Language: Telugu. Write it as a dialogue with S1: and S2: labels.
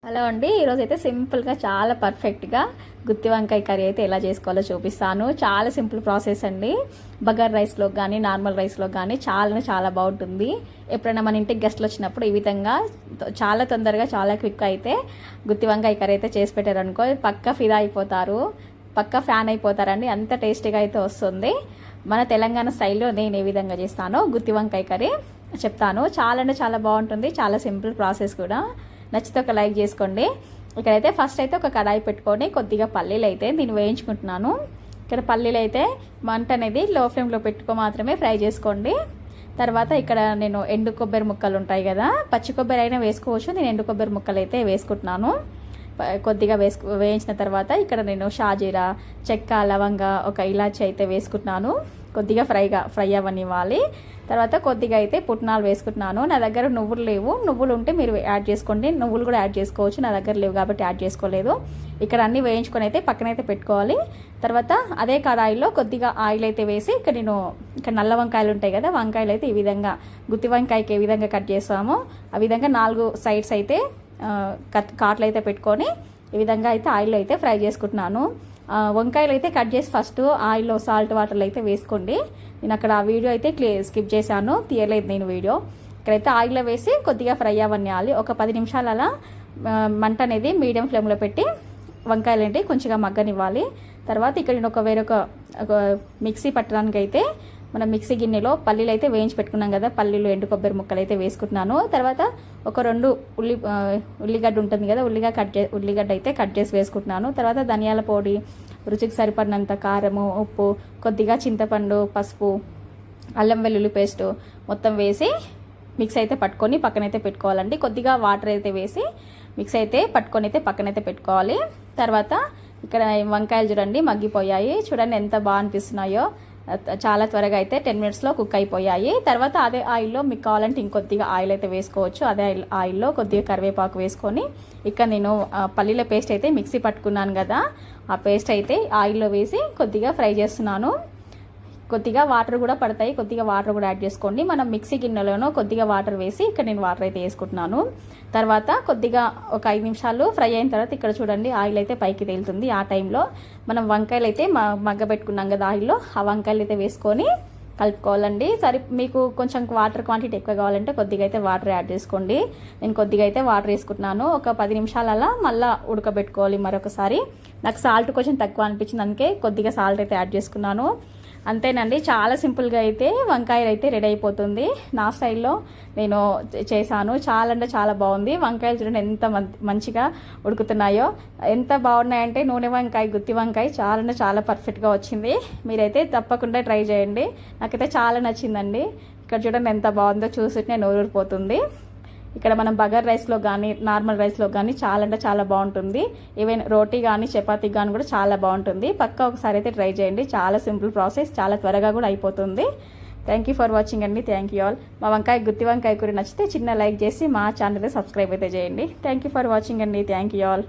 S1: హలో అండి, ఈరోజు అయితే సింపుల్గా చాలా పర్ఫెక్ట్గా గుత్తి వంకాయ కర్రీ అయితే ఎలా చేసుకోవాలో చూపిస్తాను. చాలా సింపుల్ ప్రాసెస్ అండి. బగార్ రైస్లో కానీ నార్మల్ రైస్లో కానీ చాలా బాగుంటుంది. ఎప్పుడైనా మన ఇంటికి గెస్ట్లు వచ్చినప్పుడు ఈ విధంగా చాలా తొందరగా చాలా క్విక్ అయితే గుత్తి వంకాయ కర్రీ అయితే చేసి పెట్టారనుకో పక్కా ఫిదా అయిపోతారు, పక్కా ఫ్యాన్ అయిపోతారండి. అంత టేస్టీగా అయితే వస్తుంది. మన తెలంగాణ స్టైల్లో నేను ఏ విధంగా చేస్తానో గుత్తి వంకాయ కర్రీ చెప్తాను. చాలా బాగుంటుంది. చాలా సింపుల్ ప్రాసెస్ కూడా. నచ్చితే ఒక లైక్ చేసుకోండి. ఇక్కడైతే ఫస్ట్ అయితే ఒక కడాయి పెట్టుకొని కొద్దిగా పల్లీలు అయితే దీన్ని వేయించుకుంటున్నాను. ఇక్కడ పల్లీలు అయితే మంట అనేది లో ఫ్లేమ్లో మాత్రమే ఫ్రై చేసుకోండి. తర్వాత ఇక్కడ నేను ఎండు కొబ్బరి ముక్కలు ఉంటాయి కదా, పచ్చి కొబ్బరి అయినా వేసుకోవచ్చు. నేను ఎండు కొబ్బరి ముక్కలు అయితే వేసుకుంటున్నాను. కొద్దిగా వేయించిన తర్వాత ఇక్కడ నేను షాజీరా, చెక్క, లవంగ, ఒక ఇలాచి అయితే వేసుకుంటున్నాను. కొద్దిగా ఫ్రై అవ్వనివ్వాలి. తర్వాత కొద్దిగా అయితే పుట్నాలు వేసుకుంటున్నాను. నా దగ్గర నువ్వులు లేవు, నువ్వులు ఉంటే మీరు యాడ్ చేసుకోండి. నువ్వులు కూడా యాడ్ చేసుకోవచ్చు, నా దగ్గర లేవు కాబట్టి యాడ్ చేసుకోలేదు. ఇక్కడ అన్నీ వేయించుకొని అయితే పక్కనైతే పెట్టుకోవాలి. తర్వాత అదే కడాయిలో కొద్దిగా ఆయిల్ అయితే వేసి ఇక్కడ నల్ల వంకాయలు ఉంటాయి కదా, వంకాయలు అయితే ఈ విధంగా గుత్తి వంకాయకి ఏ విధంగా కట్ చేస్తామో ఆ విధంగా 4 సైడ్స్ అయితే కాట్లు అయితే పెట్టుకొని ఈ విధంగా అయితే ఆయిల్లో అయితే ఫ్రై చేసుకుంటున్నాను. వంకాయలు అయితే కట్ చేసి ఫస్ట్ ఆయిల్లో సాల్ట్ వాటర్లో అయితే వేసుకోండి. నేను అక్కడ ఆ వీడియో అయితే స్కిప్ చేశాను, తీయలేదు నేను వీడియో. ఇక్కడైతే ఆయిల్లో వేసి కొద్దిగా ఫ్రై అవ్వనియాలి. ఒక 10 నిమిషాలు అలా మంట అనేది మీడియం ఫ్లేమ్లో పెట్టి వంకాయలు అంటే కొంచెంగా మగ్గనివ్వాలి. తర్వాత ఇక్కడ నేను వేరొక మిక్సీ పట్టడానికి అయితే మనం మిక్సీ గిన్నెలో పల్లీలు అయితే వేయించి పెట్టుకున్నాం కదా, పల్లీలు ఎండు కొబ్బరి ముక్కలు అయితే వేసుకుంటున్నాను. తర్వాత ఒక 2 ఉల్లిగడ్డ ఉంటుంది కదా, ఉల్లిగడ్డ అయితే కట్ చేసి వేసుకుంటున్నాను. తర్వాత ధనియాల పొడి, రుచికి సరిపడినంత కారము, ఉప్పు, కొద్దిగా చింతపండు, పసుపు, అల్లం వెల్లుల్లి పేస్ట్ మొత్తం వేసి మిక్స్ అయితే పట్టుకొని పక్కనైతే పెట్టుకోవాలండి. కొద్దిగా వాటర్ అయితే వేసి మిక్స్ అయితే పట్టుకొని అయితే పక్కనైతే పెట్టుకోవాలి. తర్వాత ఇక్కడ వంకాయలు చూడండి మగ్గిపోయాయి. చూడండి ఎంత బాగా అనిపిస్తున్నాయో. చాలా త్వరగా అయితే 10 మినిట్స్లో కుక్ అయిపోయాయి. తర్వాత అదే ఆయిల్లో మీకు కావాలంటే ఇంకొద్దిగా ఆయిల్ అయితే వేసుకోవచ్చు. అదే ఆయిల్లో కొద్దిగా కరివేపాకు వేసుకొని ఇక్కడ నేను పల్లీల పేస్ట్ అయితే మిక్సీ పట్టుకున్నాను కదా, ఆ పేస్ట్ అయితే ఆయిల్లో వేసి కొద్దిగా ఫ్రై చేస్తున్నాను. కొద్దిగా వాటర్ కూడా పడతాయి, కొద్దిగా వాటర్ కూడా యాడ్ చేసుకోండి. మనం మిక్సీ గిన్నెలోనో కొద్దిగా వాటర్ వేసి ఇక్కడ నేను వాటర్ అయితే వేసుకుంటున్నాను. తర్వాత కొద్దిగా ఒక 5 నిమిషాలు ఫ్రై అయిన తర్వాత ఇక్కడ చూడండి ఆయిల్ అయితే పైకి తేలుతుంది. ఆ టైంలో మనం వంకాయలు అయితే మగ్గబెట్టుకున్నాం కదా ఆయిల్లో, ఆ వంకాయలు అయితే వేసుకొని కలుపుకోవాలండి. మీకు కొంచెం వాటర్ క్వాంటిటీ ఎక్కువ కావాలంటే కొద్దిగా అయితే వాటర్ యాడ్ చేసుకోండి. నేను కొద్దిగా అయితే వాటర్ వేసుకుంటున్నాను. ఒక 10 నిమిషాలు అలా మళ్ళీ ఉడకబెట్టుకోవాలి మరొకసారి. నాకు సాల్ట్ కొంచెం తక్కువ అనిపించింది, అందుకే కొద్దిగా సాల్ట్ అయితే యాడ్ చేసుకున్నాను. అంతేనండి, చాలా సింపుల్గా అయితే వంకాయలు అయితే రెడీ అయిపోతుంది. నా స్టైల్లో నేను చేశాను. చాలా బాగుంది. వంకాయలు చూడండి ఎంత మంచిగా ఉడుకుతున్నాయో, ఎంత బాగున్నాయంటే నూనె వంకాయ, గుత్తి వంకాయ చాలా పర్ఫెక్ట్గా వచ్చింది. మీరైతే తప్పకుండా ట్రై చేయండి. నాకైతే చాలా నచ్చిందండి. ఇక్కడ చూడండి ఎంత బాగుందో, చూస్తుంటే నోరూరిపోతుంది. ఇక్కడ మనం బగార్ రైస్లో కానీ నార్మల్ రైస్లో కానీ చాలా బాగుంటుంది. ఈవెన్ రోటీ కానీ చపాతీ కానీ కూడా చాలా బాగుంటుంది. పక్కా ఒకసారి అయితే ట్రై చేయండి. చాలా సింపుల్ ప్రాసెస్, చాలా త్వరగా కూడా అయిపోతుంది. థ్యాంక్ యూ ఫర్ వాచింగ్ అండి. Thank you all. మా గుత్తి వంకాయ కూర నచ్చితే చిన్న లైక్ చేసి మా ఛానల్ని సబ్స్క్రైబ్ అయితే చేయండి. థ్యాంక్ యూ ఫర్ వాచింగ్ అండి. Thank you all.